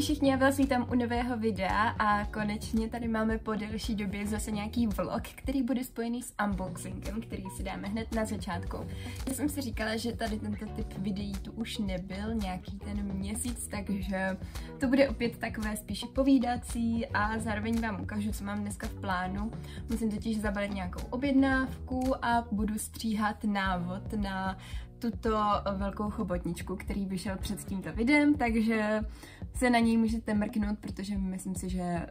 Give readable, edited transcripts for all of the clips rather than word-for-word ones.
všichni, já vás vítám u nového videa a konečně tady máme po delší době zase nějaký vlog, který bude spojený s unboxingem, který si dáme hned na začátku. Já jsem si říkala, že tady tento typ videí tu už nebyl nějaký ten měsíc, takže to bude opět takové spíše povídací a zároveň vám ukážu, co mám dneska v plánu. Musím totiž zabalit nějakou objednávku a budu stříhat návod na tuto velkou chobotničku, který vyšel před tímto videem, takže se na něj můžete mrknout, protože myslím si, že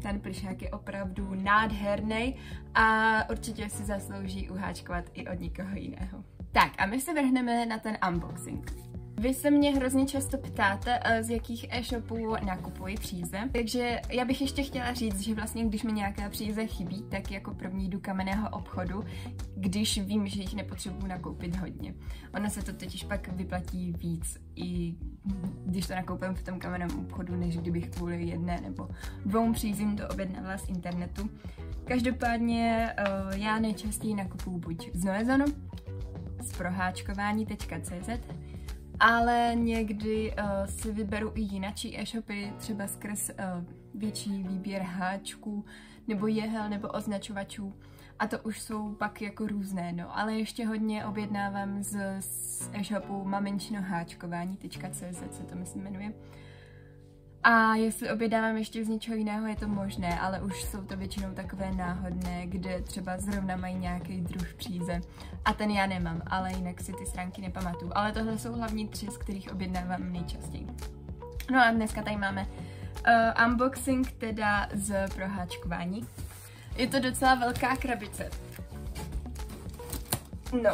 ten plišák je opravdu nádherný a určitě si zaslouží uháčkovat i od někoho jiného. Tak a my se vrhneme na ten unboxing. Vy se mě hrozně často ptáte, z jakých e-shopů nakupuji příze, takže já bych ještě chtěla říct, že vlastně když mi nějaká příze chybí, tak jako první jdu kamenného obchodu, když vím, že jich nepotřebuji nakoupit hodně. Ono se to totiž pak vyplatí víc, i když to nakoupím v tom kamenném obchodu, než kdybych kvůli jedné nebo dvou přízím to objednávala z internetu. Každopádně já nejčastěji nakupuju buď z Noezonu, z proháčkování.cz, ale někdy si vyberu i jinačí e-shopy, třeba skrz větší výběr háčků, nebo jehel, nebo označovačů. A to už jsou pak jako různé, no. Ale ještě hodně objednávám z e-shopu maminčinoháčkování.cz, se to myslím jmenuje. A jestli objednávám ještě z něčeho jiného, je to možné, ale už jsou to většinou takové náhodné, kde třeba zrovna mají nějaký druh příze. A ten já nemám, ale jinak si ty stránky nepamatuju. Ale tohle jsou hlavní tři, z kterých objednávám nejčastěji. No a dneska tady máme unboxing teda z proháčkování. Je to docela velká krabice. No,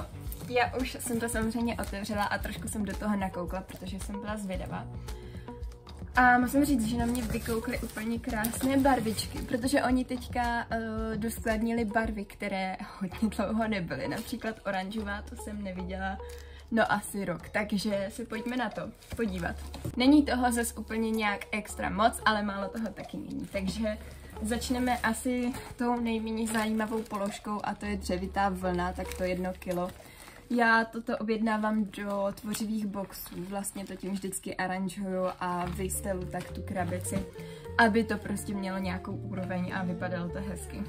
já už jsem to samozřejmě otevřela a trošku jsem do toho nakoukla, protože jsem byla zvědavá. A musím říct, že na mě vykoukly úplně krásné barvičky, protože oni teďka doskladnili barvy, které hodně dlouho nebyly. Například oranžová, to jsem neviděla, no asi rok, takže se pojďme na to podívat. Není toho zase úplně nějak extra moc, ale málo toho taky není, takže začneme asi tou nejméně zajímavou položkou a to je dřevitá vlna, tak to 1 kilo. Já toto objednávám do tvořivých boxů, vlastně to tím vždycky aranžuju a vystelu tak tu krabici, aby to prostě mělo nějakou úroveň a vypadalo to hezky.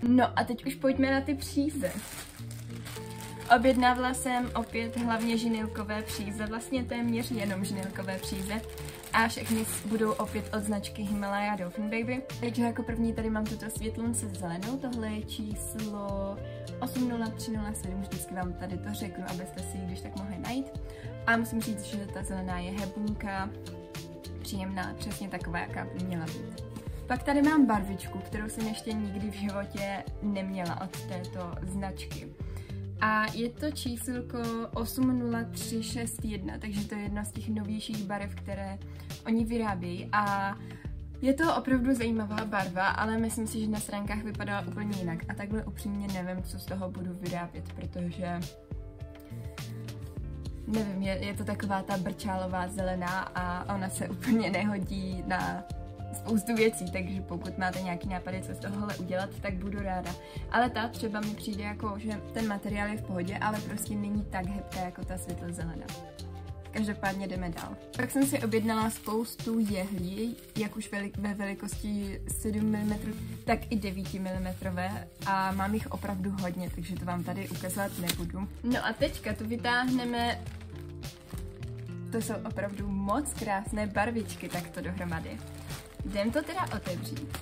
No a teď už pojďme na ty příze. Objednávala jsem opět hlavně žinilkové příze, vlastně téměř jenom žinilkové příze a všechny budou opět od značky Himalaya Dolphin Baby. Takže jako první tady mám tuto světlunce zelenou, tohle je číslo 80307, vždycky vám tady to řeknu, abyste si ji když tak mohli najít. A musím říct, že ta zelená je hebunka, příjemná, přesně taková, jaká by měla být. Pak tady mám barvičku, kterou jsem ještě nikdy v životě neměla od této značky. A je to čísilko 80361, takže to je jedna z těch novějších barev, které oni vyrábějí. A je to opravdu zajímavá barva, ale myslím si, že na stránkách vypadala úplně jinak. A takhle upřímně nevím, co z toho budu vyrábět, protože nevím, je to taková ta brčálová zelená a ona se úplně nehodí na spoustu věcí, takže pokud máte nějaký nápady, co z tohohle udělat, tak budu ráda. Ale ta třeba mi přijde jako, že ten materiál je v pohodě, ale prostě není tak hebká jako ta světlo zelená. Každopádně jdeme dál. Pak jsem si objednala spoustu jehlí, jak už ve velikosti 7 mm, tak i 9 mm a mám jich opravdu hodně, takže to vám tady ukazovat nebudu. No a teďka tu vytáhneme, to jsou opravdu moc krásné barvičky takto dohromady. Jdem to teda otevřít.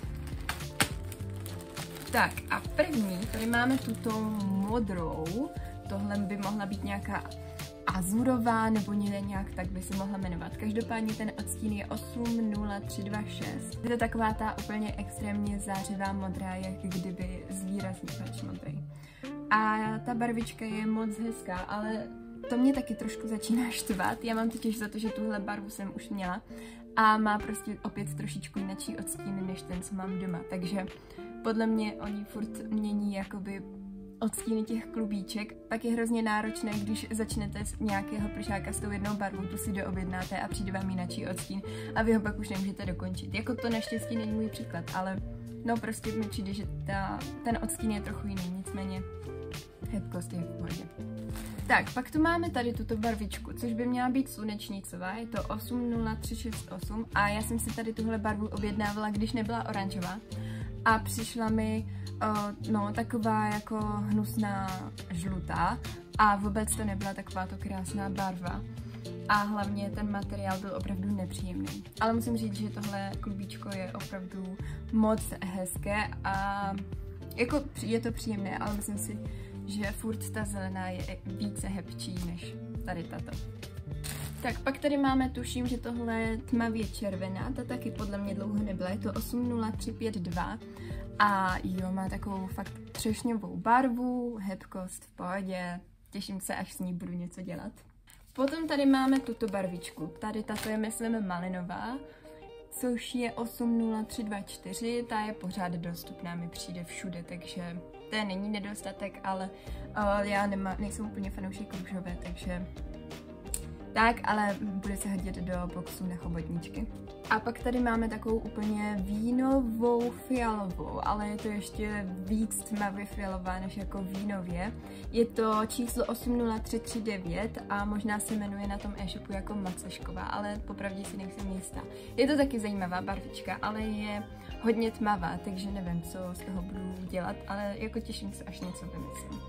Tak a první, tady máme tuto modrou, tohle by mohla být nějaká azurová nebo nějak tak by se mohla jmenovat. Každopádně ten odstín je 80326. Je to taková ta úplně extrémně zářivá modrá, jak kdyby zvýrazněvač modrý. A ta barvička je moc hezká, ale to mě taky trošku začíná štvat. Já mám totiž za to, že tuhle barvu jsem už měla a má prostě opět trošičku jináčí odstín než ten, co mám doma. Takže podle mě oni furt mění jakoby odstíny těch klubíček. Pak je hrozně náročné, když začnete z nějakého plišáka s tou jednou barvou, tu si doobjednáte a přijde vám jináčí odstín a vy ho pak už nemůžete dokončit. Jako to naštěstí není můj příklad, ale no prostě mi přijde, že ten odstín je trochu jiný, nicméně hebkost je v pohodě. Tak, pak tu máme tady tuto barvičku, což by měla být slunečnicová, je to 80368 a já jsem si tady tuhle barvu objednávala, když nebyla oranžová a přišla mi no, taková jako hnusná žlutá a vůbec to nebyla takováto krásná barva. A hlavně ten materiál byl opravdu nepříjemný. Ale musím říct, že tohle klubíčko je opravdu moc hezké a jako je to příjemné, ale myslím si, že furt ta zelená je více hebčí než tady tato. Tak pak tady máme, tuším, že tohle je tmavě červená, ta taky podle mě dlouho nebyla, je to 80352 a jo, má takovou fakt třešňovou barvu, hebkost v pohodě, těším se, až s ní budu něco dělat. Potom tady máme tuto barvičku, tady tato je myslím malinová, což je 80324, ta je pořád dostupná, mi přijde všude, takže to není nedostatek, ale já nejsem úplně fanoušek růžové, takže tak, ale bude se hodit do boxu na chobotničky. A pak tady máme takovou úplně vínovou fialovou, ale je to ještě víc tmavě fialová než jako vínově. Je to číslo 80339 a možná se jmenuje na tom e-shopu jako macešková, ale popravdě si nejsem jistá. Je to taky zajímavá barvička, ale je hodně tmavá, takže nevím, co z toho budu dělat, ale jako těším se, až něco vymyslím.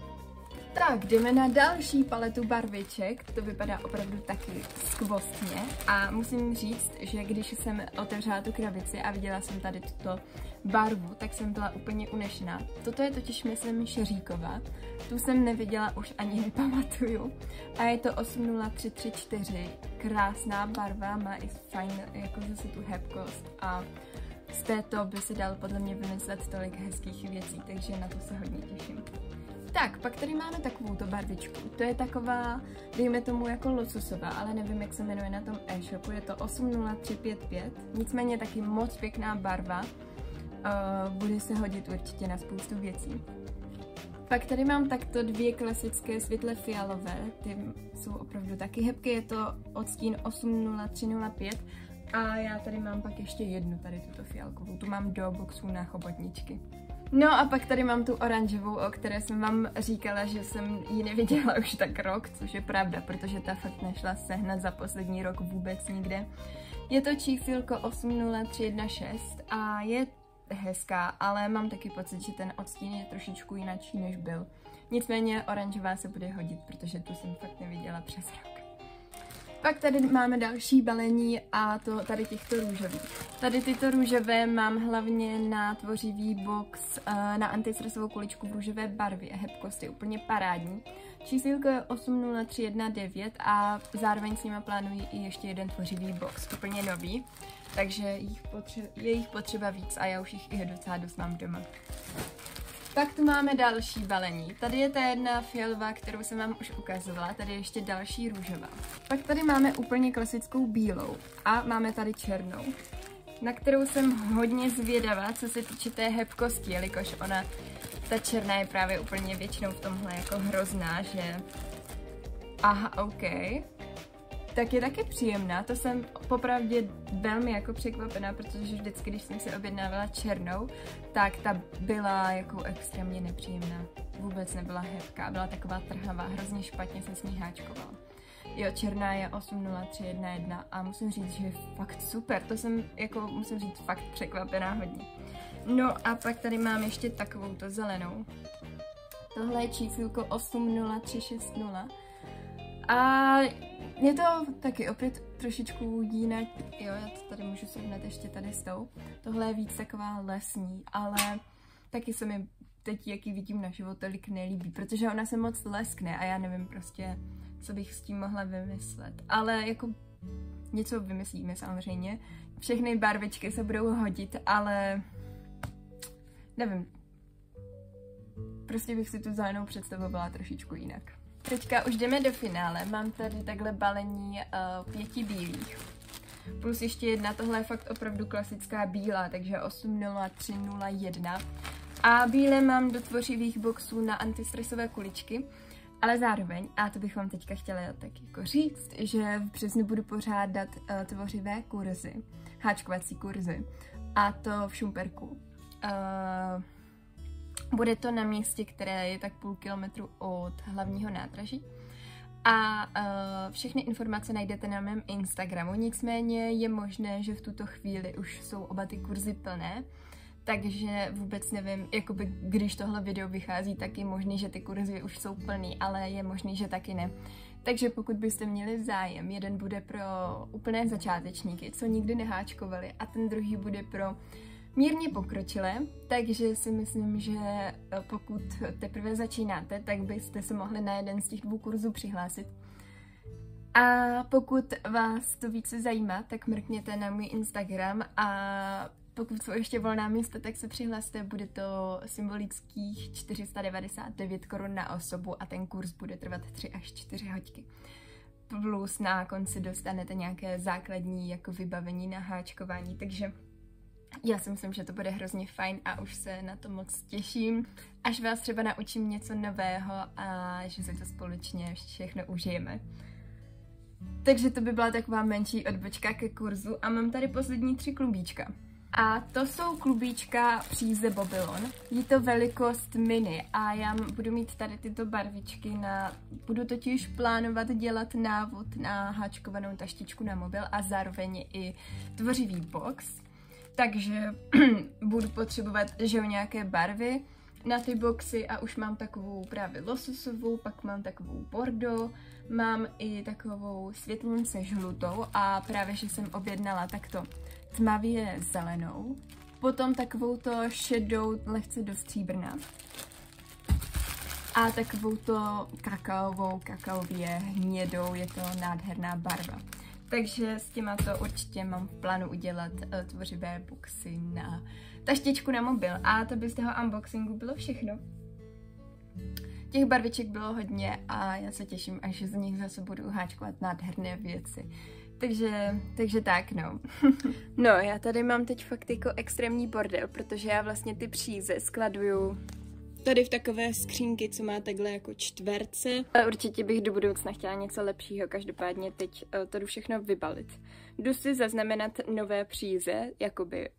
Tak, jdeme na další paletu barviček, to vypadá opravdu taky skvostně a musím říct, že když jsem otevřela tu krabici a viděla jsem tady tuto barvu, tak jsem byla úplně unešená. Toto je totiž, myslím, šeříková, tu jsem neviděla už ani nepamatuju a je to 80334, krásná barva, má i fajn jako zase tu hebkost a z této by se dal podle mě vymyslet tolik hezkých věcí, takže na to se hodně těším. Tak, pak tady máme takovouto barvičku. To je taková, dejme tomu jako lososová, ale nevím, jak se jmenuje na tom e-shopu. Je to 80355, nicméně taky moc pěkná barva. Bude se hodit určitě na spoustu věcí. Pak tady mám takto dvě klasické světle fialové. Ty jsou opravdu taky hebké, je to odstín 80305. A já tady mám pak ještě jednu, tady tuto fialkovou. Tu mám do boxu na chobotničky. No a pak tady mám tu oranžovou, o které jsem vám říkala, že jsem ji neviděla už tak rok, což je pravda, protože ta fakt nešla sehnat za poslední rok vůbec nikde. Je to číslo 80316 a je hezká, ale mám taky pocit, že ten odstín je trošičku jináčí než byl. Nicméně oranžová se bude hodit, protože tu jsem fakt neviděla přes rok. Pak tady máme další balení a to tady těchto růžových. Tady tyto růžové mám hlavně na tvořivý box na antistresovou kuličku v růžové barvě. Hebkost je úplně parádní. Číslo je 80319 a zároveň s nimi plánuji i ještě jeden tvořivý box, úplně nový. Takže je jich potřeba víc a já už jich i docela dost mám doma. Pak tu máme další balení. Tady je ta jedna fialová, kterou jsem vám už ukazovala, tady je ještě další růžová. Pak tady máme úplně klasickou bílou a máme tady černou, na kterou jsem hodně zvědavá, co se týče té hebkosti, jelikož ta černá je právě úplně většinou v tomhle jako hrozná, že aha, ok. Tak je taky příjemná, to jsem popravdě velmi jako překvapená, protože vždycky, když jsem si objednávala černou, tak ta byla jako extrémně nepříjemná. Vůbec nebyla hebká, byla taková trhavá, hrozně špatně se s ní háčkovala. Jo, černá je 80311 a musím říct, že je fakt super, to jsem jako, musím říct, fakt překvapená hodně. No a pak tady mám ještě takovouto zelenou. Tohle je číslo 80360. A je to taky opět trošičku jinak, jo, já to tady můžu srovnat ještě tady s tou. Tohle je víc taková lesní, ale taky se mi teď, jaký vidím na život, tolik nelíbí, protože ona se moc leskne a já nevím prostě, co bych s tím mohla vymyslet. Ale jako něco vymyslíme samozřejmě. Všechny barvičky se budou hodit, ale nevím. Prostě bych si tu zelenou představovala trošičku jinak. Teďka už jdeme do finále, mám tady takhle balení 5 bílých. Plus ještě jedna, tohle je fakt opravdu klasická bílá, takže 80301. A bílé mám do tvořivých boxů na antistresové kuličky, ale zároveň, a to bych vám teďka chtěla tak jako říct, že v březnu budu pořádat tvořivé kurzy, háčkovací kurzy, a to v Šumperku. Bude to na místě, které je tak půl kilometru od hlavního nádraží. A všechny informace najdete na mém Instagramu, nicméně je možné, že v tuto chvíli už jsou oba ty kurzy plné, takže vůbec nevím, jakoby když tohle video vychází, tak je možný, že ty kurzy už jsou plný, ale je možný, že taky ne. Takže pokud byste měli zájem, jeden bude pro úplné začátečníky, co nikdy neháčkovali, a ten druhý bude pro mírně pokročilé, takže si myslím, že pokud teprve začínáte, tak byste se mohli na jeden z těch 2 kurzů přihlásit. A pokud vás to více zajímá, tak mrkněte na můj Instagram a pokud jsou ještě volná místa, tak se přihlaste, bude to symbolických 499 korun na osobu a ten kurz bude trvat 3 až 4 hodiny. Plus na konci dostanete nějaké základní jako vybavení na háčkování, takže já si myslím, že to bude hrozně fajn a už se na to moc těším, až vás třeba naučím něco nového a že si to společně všechno užijeme. Takže to by byla taková menší odbočka ke kurzu a mám tady poslední 3 klubíčka. A to jsou klubíčka příze Babylon. Je to velikost mini a já budu mít tady tyto barvičky budu totiž plánovat dělat návod na háčkovanou taštičku na mobil a zároveň i tvořivý box. Takže budu potřebovat, že nějaké barvy na ty boxy a už mám takovou právě lososovou, pak mám takovou bordeaux, mám i takovou světlunce žlutou a právě, že jsem objednala takto tmavě zelenou, potom takovou to šedou, lehce do stříbrna a takovou to kakaově hnědou, je to nádherná barva. Takže s těma to určitě mám v plánu udělat tvořivé boxy na taštičku na mobil. A to by z toho unboxingu bylo všechno. Těch barviček bylo hodně a já se těším, až z nich zase budu háčkovat nádherné věci. Takže tak, no. No, já tady mám teď fakt jako extrémní bordel, protože já vlastně ty příze skladuju tady v takové skřínky, co má takhle jako čtverce. A určitě bych do budoucna chtěla něco lepšího, každopádně teď to jdu všechno vybalit. Jdu si zaznamenat nové příze, jakoby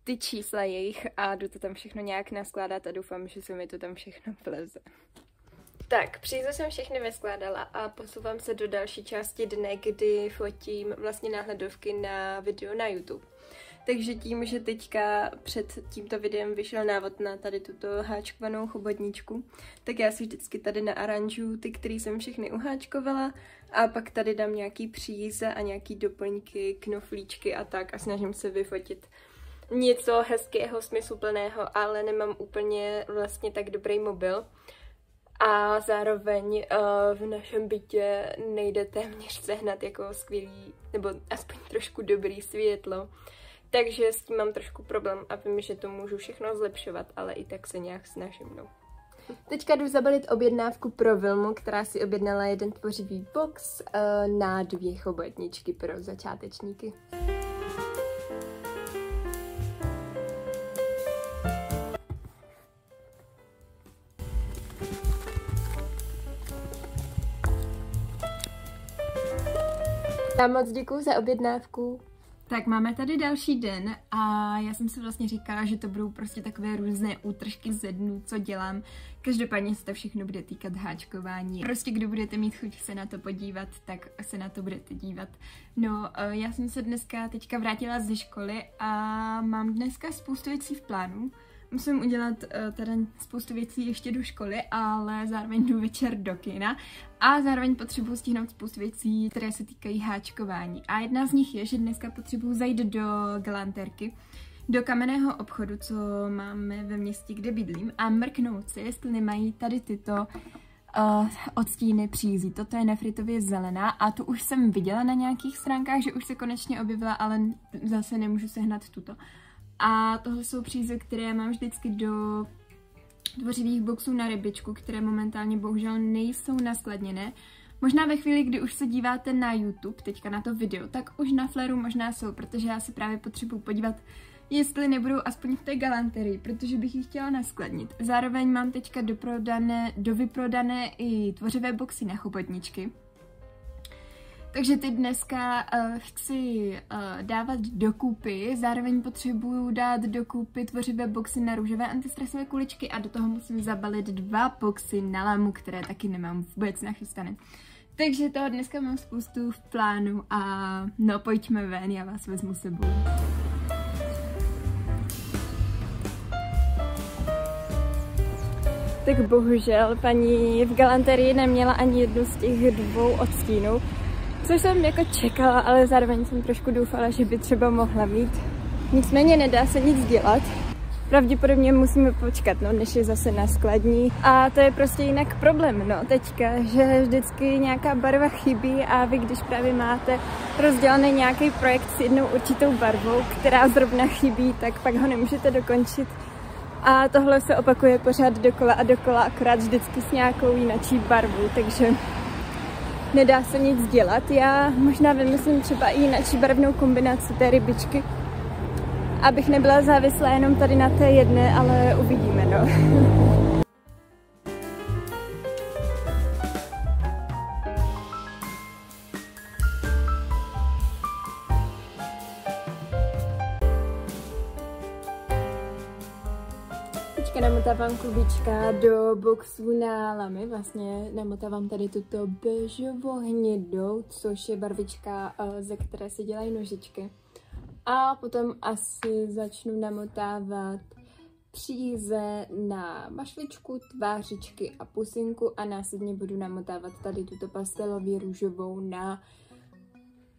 ty čísla jejich a jdu to tam všechno nějak naskládat a doufám, že se mi to tam všechno vleze. Tak, příze jsem všechny vyskládala a posouvám se do další části dne, kdy fotím vlastně náhledovky na video na YouTube. Takže tím, že teďka před tímto videem vyšel návod na tady tuto háčkovanou chobotničku, tak já si vždycky tady naaranžuju ty, které jsem všechny uháčkovala a pak tady dám nějaký příze a nějaký doplňky, knoflíčky a tak a snažím se vyfotit něco hezkého, smysluplného, ale nemám úplně vlastně tak dobrý mobil. A zároveň v našem bytě nejde téměř sehnat jako skvělý, nebo aspoň trošku dobrý světlo. Takže s tím mám trošku problém a vím, že to můžu všechno zlepšovat, ale i tak se nějak snažím, no. Teďka jdu zabalit objednávku pro Vilmu, která si objednala jeden tvořivý box na 2 chobotničky pro začátečníky. Já moc děkuju za objednávku. Tak máme tady další den a já jsem si vlastně říkala, že to budou prostě takové různé útržky ze dnů, co dělám. Každopádně se to všechno bude týkat háčkování. Prostě kdo budete mít chuť se na to podívat, tak se na to budete dívat. No, já jsem se dneska teďka vrátila ze školy a mám dneska spoustu věcí v plánu. Musím udělat teda spoustu věcí ještě do školy, ale zároveň jdu večer do kina a zároveň potřebuji stihnout spoustu věcí, které se týkají háčkování. A jedna z nich je, že dneska potřebuji zajít do galantérky, do kamenného obchodu, co máme ve městě, kde bydlím, a mrknout si, jestli nemají tady tyto odstíny přízí. Toto je nefritově zelená a tu už jsem viděla na nějakých stránkách, že už se konečně objevila, ale zase nemůžu sehnat tuto. A tohle jsou příze, které mám vždycky do tvořivých boxů na rybičku, které momentálně bohužel nejsou naskladněné. Možná ve chvíli, kdy už se díváte na YouTube, teďka na to video, tak už na Fléru možná jsou, protože já si právě potřebuji podívat, jestli nebudou aspoň v té galanterii, protože bych ji chtěla naskladnit. Zároveň mám teďka dovyprodané i tvořivé boxy na chobotničky. Takže teď dneska chci dávat dokupy, zároveň potřebuju dát dokupy tvořivé boxy na růžové antistresové kuličky a do toho musím zabalit 2 boxy na lamu, které taky nemám vůbec nachystané. Takže toho dneska mám spoustu v plánu a no pojďme ven, já vás vezmu s sebou. Tak bohužel paní v galanterii neměla ani jednu z těch 2 odstínů, což jsem jako čekala, ale zároveň jsem trošku doufala, že by třeba mohla mít. Nicméně nedá se nic dělat. Pravděpodobně musíme počkat, no, než je zase naskladní. A to je prostě jinak problém, no, teďka, že vždycky nějaká barva chybí a vy, když právě máte rozdělený nějaký projekt s jednou určitou barvou, která zrovna chybí, tak pak ho nemůžete dokončit. A tohle se opakuje pořád dokola a dokola, akorát vždycky s nějakou jinačí barvou, takže nedá se nic dělat. Já možná vymyslím třeba i jinačí barevnou kombinaci té rybičky, abych nebyla závislá jenom tady na té jedné, ale uvidíme, no. Teďka namotávám klubička do boxu na lamy, vlastně namotávám tady tuto bežovo-hnědou, což je barvička, ze které se dělají nožičky. A potom asi začnu namotávat příze na mašličku, tvářičky a pusinku a následně budu namotávat tady tuto pastelově růžovou na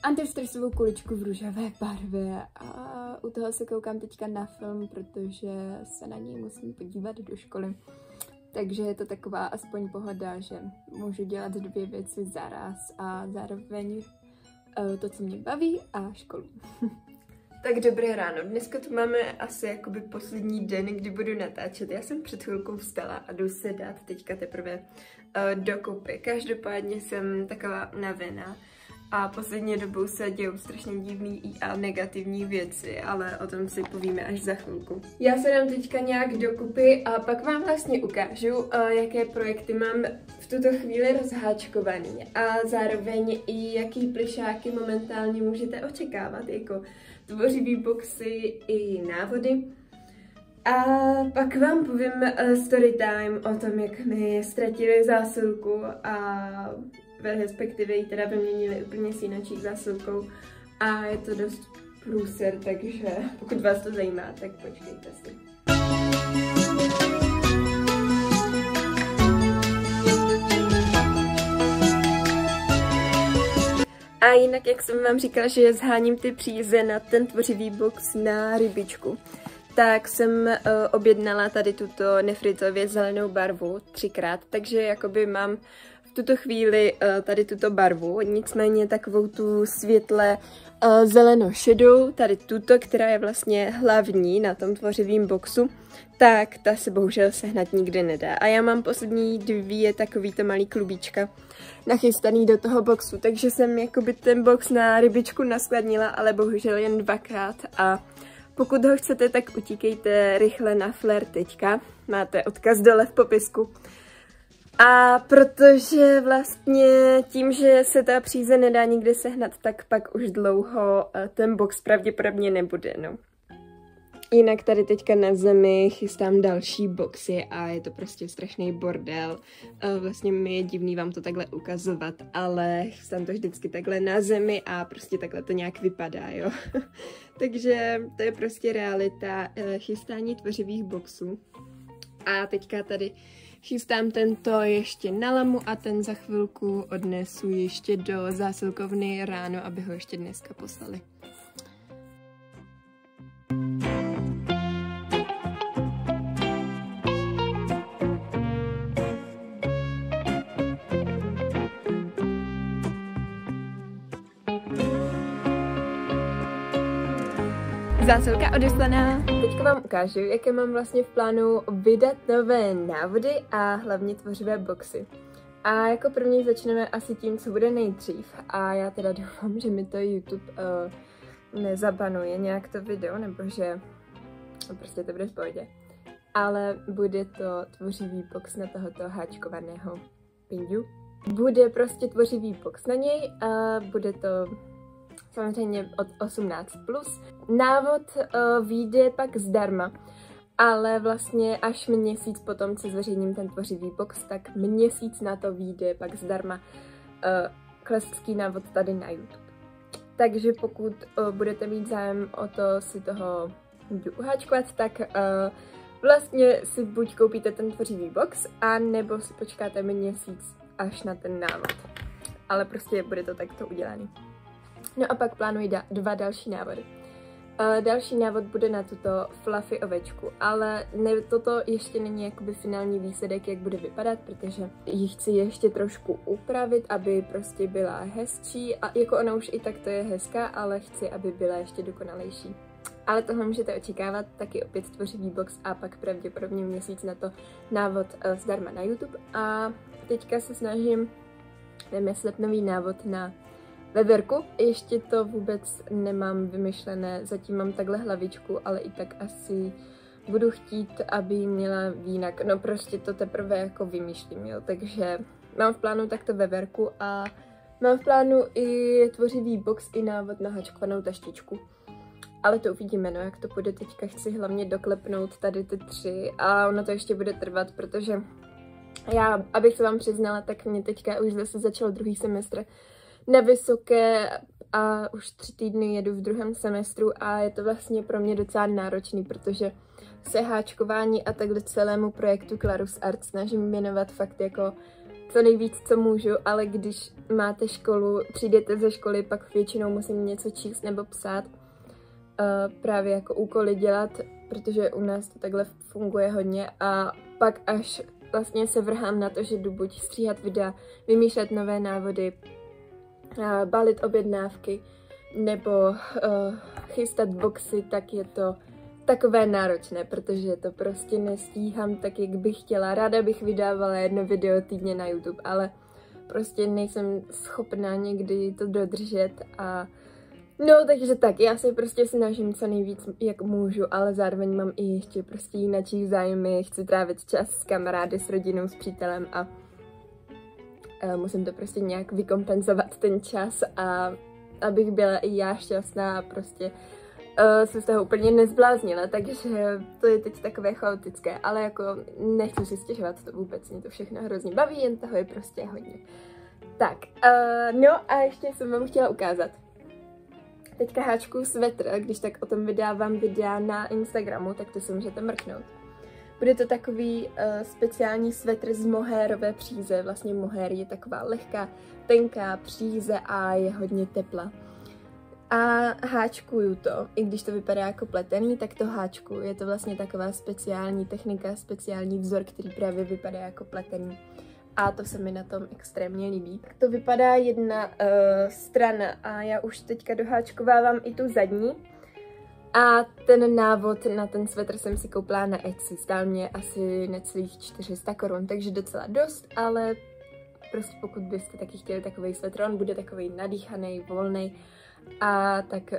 antistresovou kuličku v růžové barvě. A u toho se koukám teďka na film, protože se na něj musím podívat do školy. Takže je to taková aspoň pohoda, že můžu dělat 2 věci zaraz a zároveň to, co mě baví, a školu. Tak dobré ráno, dneska tu máme asi jakoby poslední den, kdy budu natáčet. Já jsem před chvilkou vstala a jdu se dát teďka teprve dokupy. Každopádně jsem taková unavená a poslední dobou se dějou strašně divný a negativní věci, ale o tom si povíme až za chvilku. Já se dám teďka nějak dokupy a pak vám vlastně ukážu, jaké projekty mám v tuto chvíli rozháčkovaný a zároveň i jaký plišáky momentálně můžete očekávat, jako tvořivý boxy i návody. A pak vám povím story time o tom, jak mi ztratili zásilku a respektive ji teda vyměnili úplně s jinou zásilkou a je to dost průser, takže pokud vás to zajímá, tak počkejte si. A jinak, jak jsem vám říkala, že zháním ty příze na ten tvořivý box na rybičku, tak jsem objednala tady tuto nefritově zelenou barvu 3krát, takže jakoby mám v tuto chvíli tady tuto barvu, nicméně takovou tu světle zeleno-šedou, tady tuto, která je vlastně hlavní na tom tvořivém boxu, tak ta se bohužel sehnat nikdy nedá. A já mám poslední 2 takovýto malý klubíčka nachystaný do toho boxu, takže jsem jakoby ten box na rybičku naskladnila, ale bohužel jen 2krát a pokud ho chcete, tak utíkejte rychle na Flair teďka, máte odkaz dole v popisku. A protože vlastně tím, že se ta příze nedá nikdy sehnat, tak pak už dlouho ten box pravděpodobně nebude, no. Jinak tady teďka na zemi chystám další boxy a je to prostě strašný bordel. Vlastně mi je divný vám to takhle ukazovat, ale chystám to vždycky takhle na zemi a prostě takhle to nějak vypadá, jo. Takže to je prostě realita chystání tvořivých boxů. A teďka tady chystám tento ještě na lamu a ten za chvilku odnesu ještě do zásilkovny ráno, aby ho ještě dneska poslali. Zásilka odeslaná. Teďka vám ukážu, jaké mám vlastně v plánu vydat nové návody a hlavně tvořivé boxy. A jako první začneme asi tím, co bude nejdřív. A já teda doufám, že mi to YouTube nezabanuje nějak to video, nebo že prostě to bude v pohodě. Ale bude to tvořivý box na tohoto háčkovaného pindu. Bude prostě tvořivý box na něj a bude to samozřejmě od 18+. Návod vyjde pak zdarma, ale vlastně až měsíc potom, co zveřejním ten tvořivý box, tak měsíc na to vyjde pak zdarma klasický návod tady na YouTube. Takže pokud budete mít zájem o to si toho uháčkovat, tak vlastně si buď koupíte ten tvořivý box, a nebo si počkáte měsíc až na ten návod. Ale prostě bude to takto udělané. No a pak plánuji dva další návody. Další návod bude na tuto fluffy ovečku, ale toto ještě není jakoby finální výsledek, jak bude vypadat, protože ji chci ještě trošku upravit, aby prostě byla hezčí, a jako ona už i tak to je hezká, ale chci, aby byla ještě dokonalejší. Ale tohle můžete očekávat, taky opět tvořivý box a pak pravděpodobně měsíc na to návod zdarma na YouTube. A teďka se snažím vymyslet nový návod na veverku. Ještě to vůbec nemám vymyšlené, zatím mám takhle hlavičku, ale i tak asi budu chtít, aby měla jinak. No prostě to teprve jako vymýšlím, jo. Takže mám v plánu takto veverku a mám v plánu i tvořivý box, i návod na hačkovanou taštičku. Ale to uvidíme, no, jak to půjde. Teďka chci hlavně doklepnout tady ty 3 a ono to ještě bude trvat, protože já, abych se vám přiznala, tak mě teďka už zase začal druhý semestr na vysoké a už 3 týdny jedu v druhém semestru a je to vlastně pro mě docela náročný, protože se háčkování a takhle celému projektu Clarus Art snažím věnovat fakt jako co nejvíc, co můžu, ale když máte školu, přijdete ze školy, pak většinou musím něco číst nebo psát, právě jako úkoly dělat, protože u nás to takhle funguje hodně, a pak až vlastně se vrhám na to, že jdu buď stříhat videa, vymýšlet nové návody, balit objednávky nebo chystat boxy, tak je to takové náročné, protože to prostě nestíhám tak, jak bych chtěla. Ráda bych vydávala 1 video týdně na YouTube, ale prostě nejsem schopná někdy to dodržet a no, takže tak, já se prostě snažím co nejvíc, jak můžu, ale zároveň mám i ještě prostě jináčí zájmy, chci trávit čas s kamarády, s rodinou, s přítelem a musím to prostě nějak vykompenzovat ten čas, a abych byla i já šťastná a prostě se z toho úplně nezbláznila, takže to je teď takové chaotické, ale jako nechci si stěžovat, to vůbec, mě to všechno hrozně baví, jen toho je prostě hodně. Tak, no a ještě jsem vám chtěla ukázat. Teďka háčku svetr, když tak o tom vydávám videa na Instagramu, tak to si můžete mrknout. Bude to takový speciální svetr z mohérové příze, vlastně mohér je taková lehká, tenká příze a je hodně tepla. A háčkuju to, i když to vypadá jako pletený, tak to háčkuju. Je to vlastně taková speciální technika, speciální vzor, který právě vypadá jako pletený. A to se mi na tom extrémně líbí. Tak to vypadá jedna strana a já už teďka doháčkovávám i tu zadní. A ten návod na ten svetr jsem si koupila na Etsy. Stál mě asi necelých 400 korun, takže docela dost, ale prostě pokud byste taky chtěli takový svetr, on bude takový nadýchaný, volný. A tak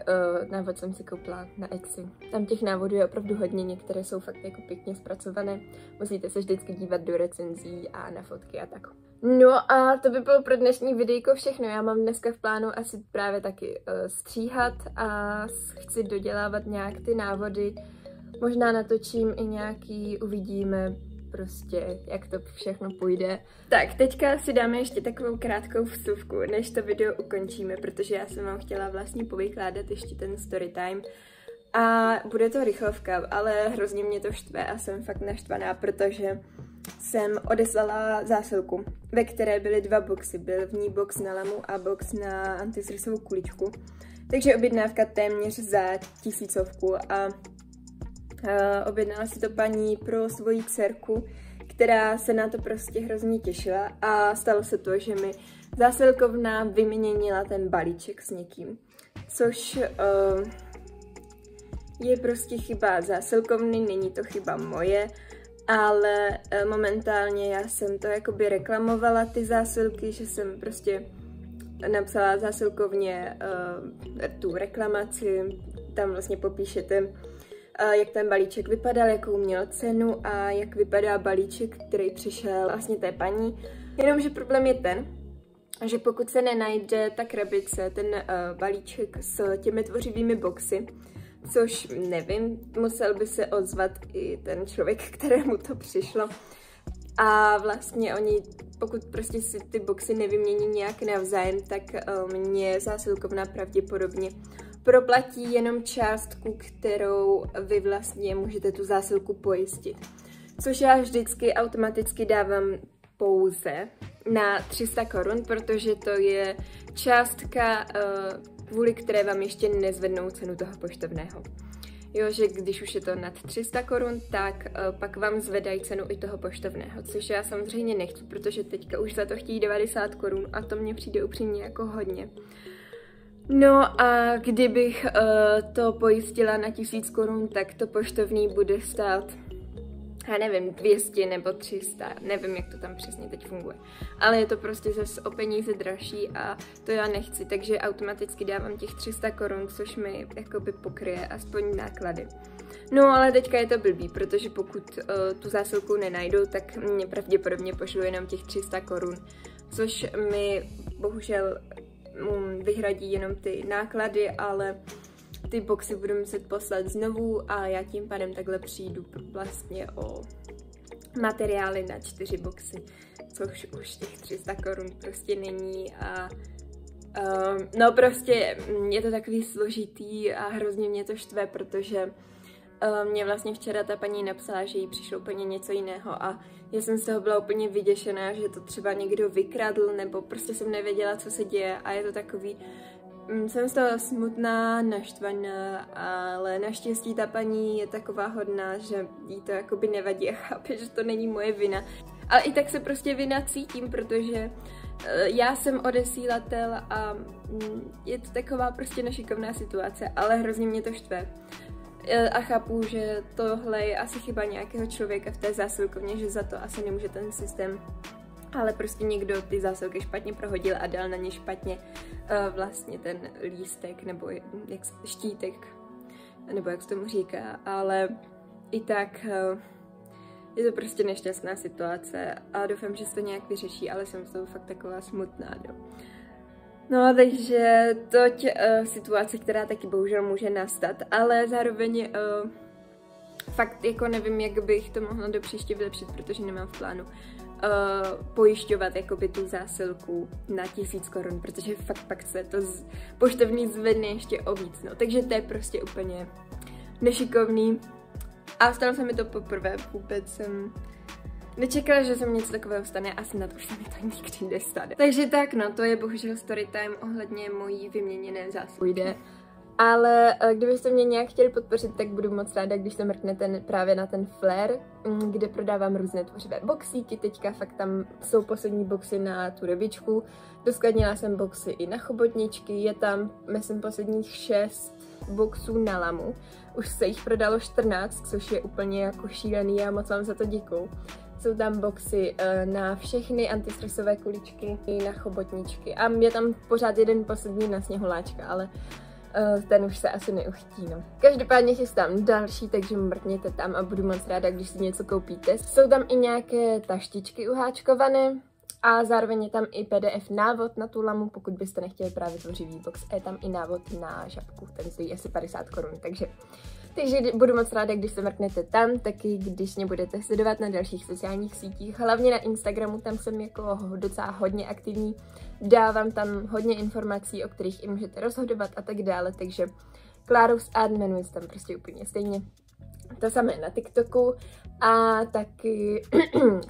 návod jsem si koupila na Etsy. Tam těch návodů je opravdu hodně, některé jsou fakt jako pěkně zpracované. Musíte se vždycky dívat do recenzí a na fotky a tak. No a to by bylo pro dnešní videjko všechno. Já mám dneska v plánu asi právě taky stříhat a chci dodělávat nějak ty návody. Možná natočím i nějaký, uvidíme prostě, jak to všechno půjde. Tak, teďka si dáme ještě takovou krátkou vsuvku, než to video ukončíme, protože já jsem vám chtěla vlastně povykládat ještě ten storytime. A bude to rychlovka, ale hrozně mě to štve a jsem fakt naštvaná, protože jsem odeslala zásilku, ve které byly 2 boxy. Byl v ní box na lamu a box na antizrysovou kuličku. Takže objednávka téměř za 1000 a objednala si to paní pro svoji dcerku, která se na to prostě hrozně těšila, a stalo se to, že mi zásilkovna vyměnila ten balíček s někým, což je prostě chyba zásilkovny, není to chyba moje, ale momentálně já jsem to jakoby reklamovala, ty zásilky, že jsem prostě napsala zásilkovně tu reklamaci, tam vlastně popíšete, jak ten balíček vypadal, jakou měl cenu a jak vypadá balíček, který přišel vlastně té paní. Jenomže problém je ten, že pokud se nenajde ta krabice, ten balíček s těmi tvořivými boxy, což nevím, musel by se ozvat i ten člověk, kterému to přišlo. A vlastně oni pokud prostě si ty boxy nevymění nějak navzájem, tak mě zásilkovna pravděpodobně proplatí jenom částku, kterou vy vlastně můžete tu zásilku pojistit. Což já vždycky automaticky dávám pouze na 300 korun, protože to je částka, kvůli které vám ještě nezvednou cenu toho poštovného. Jo, že když už je to nad 300 korun, tak pak vám zvedají cenu i toho poštovného, což já samozřejmě nechci, protože teďka už za to chtějí 90 korun a to mně přijde upřímně jako hodně. No a kdybych to pojistila na 1000 korun, tak to poštovní bude stát, já nevím, 200 nebo 300, nevím, jak to tam přesně teď funguje. Ale je to prostě zase o peníze dražší a to já nechci, takže automaticky dávám těch 300 korun, což mi jakoby pokryje aspoň náklady. No ale teďka je to blbý, protože pokud tu zásilku nenajdu, tak mě pravděpodobně pošlu jenom těch 300 korun, což mi bohužel vyhradí jenom ty náklady, ale ty boxy budu muset poslat znovu a já tím pádem takhle přijdu vlastně o materiály na 4 boxy, což už těch 300 korun prostě není a no prostě je to takový složitý a hrozně mě to štve, protože mě vlastně včera ta paní napsala, že jí přišlo úplně něco jiného a já jsem z toho byla úplně vyděšená, že to třeba někdo vykradl nebo prostě jsem nevěděla, co se děje a je to takový. Jsem z toho smutná, naštvaná, ale naštěstí ta paní je taková hodná, že jí to jakoby nevadí a chápe, že to není moje vina. Ale i tak se prostě vina cítím, protože já jsem odesílatel a je to taková prostě nešikovná situace, ale hrozně mě to štve. A chápu, že tohle je asi chyba nějakého člověka v té zásilkovně, že za to asi nemůže ten systém. Ale prostě někdo ty zásilky špatně prohodil a dal na ně špatně vlastně ten lístek nebo jak štítek, nebo jak se tomu říká, ale i tak je to prostě nešťastná situace a doufám, že se to nějak vyřeší, ale jsem z toho fakt taková smutná, no. No, takže toť situace, která taky bohužel může nastat, ale zároveň fakt jako nevím, jak bych to mohla do příště vylepšit, protože nemám v plánu pojišťovat jakoby tu zásilku na 1000 korun, protože fakt pak se to poštovní zvedne ještě o víc, no. Takže to je prostě úplně nešikovný. A stalo se mi to poprvé, vůbec jsem nečekala, že se mi něco takového stane a snad už se mi to nikdy nestane. Takže tak, no, to je bohužel storytime ohledně mojí vyměněné zásilky. Ale kdybyste mě nějak chtěli podpořit, tak budu moc ráda, když se mrknete právě na ten Flair, kde prodávám různé tvořivé boxíky. Teďka fakt tam jsou poslední boxy na tu rybičku. Doskladnila jsem boxy i na chobotničky. Je tam, myslím, posledních 6 boxů na lamu. Už se jich prodalo 14, což je úplně jako šílený a moc vám za to děkuju. Jsou tam boxy na všechny antistresové kuličky i na chobotničky. A je tam pořád jeden poslední na sněhuláčka, ale ten už se asi neuchtí, no. Každopádně chystám další, takže mrkněte tam a budu moc ráda, když si něco koupíte. Jsou tam i nějaké taštičky uháčkované a zároveň je tam i PDF návod na tu lamu, pokud byste nechtěli právě tvořivý box. A je tam i návod na žabku, ten stojí asi 50 korun, takže budu moc ráda, když se mrknete tam, taky když mě budete sledovat na dalších sociálních sítích, hlavně na Instagramu, tam jsem jako docela hodně aktivní, dávám tam hodně informací, o kterých i můžete rozhodovat a tak dále, takže Klárous Art jmenuje se tam prostě úplně stejně. To samé na TikToku a taky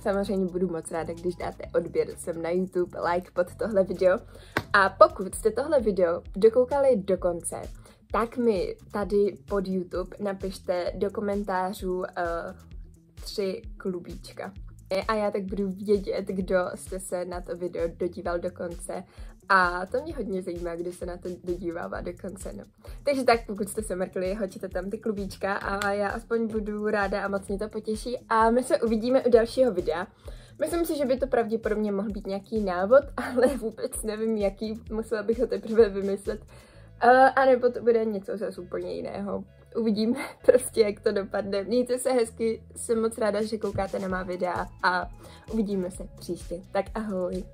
samozřejmě budu moc ráda, když dáte odběr sem na YouTube, like pod tohle video. A pokud jste tohle video dokoukali do konce, tak mi tady pod YouTube napište do komentářů 3 klubíčka. A já tak budu vědět, kdo jste se na to video dodíval do konce. A to mě hodně zajímá, kdo se na to dodívává do konce, no. Takže tak, pokud jste se mrkli, hoďte tam ty klubíčka a já aspoň budu ráda a moc mě to potěší. A my se uvidíme u dalšího videa. Myslím si, že by to pravděpodobně mohl být nějaký návod, ale vůbec nevím jaký, musela bych ho teprve vymyslet. A nebo to bude něco zase úplně jiného. Uvidíme prostě, jak to dopadne. Mějte se hezky, jsem moc ráda, že koukáte na má videa a uvidíme se příště. Tak ahoj.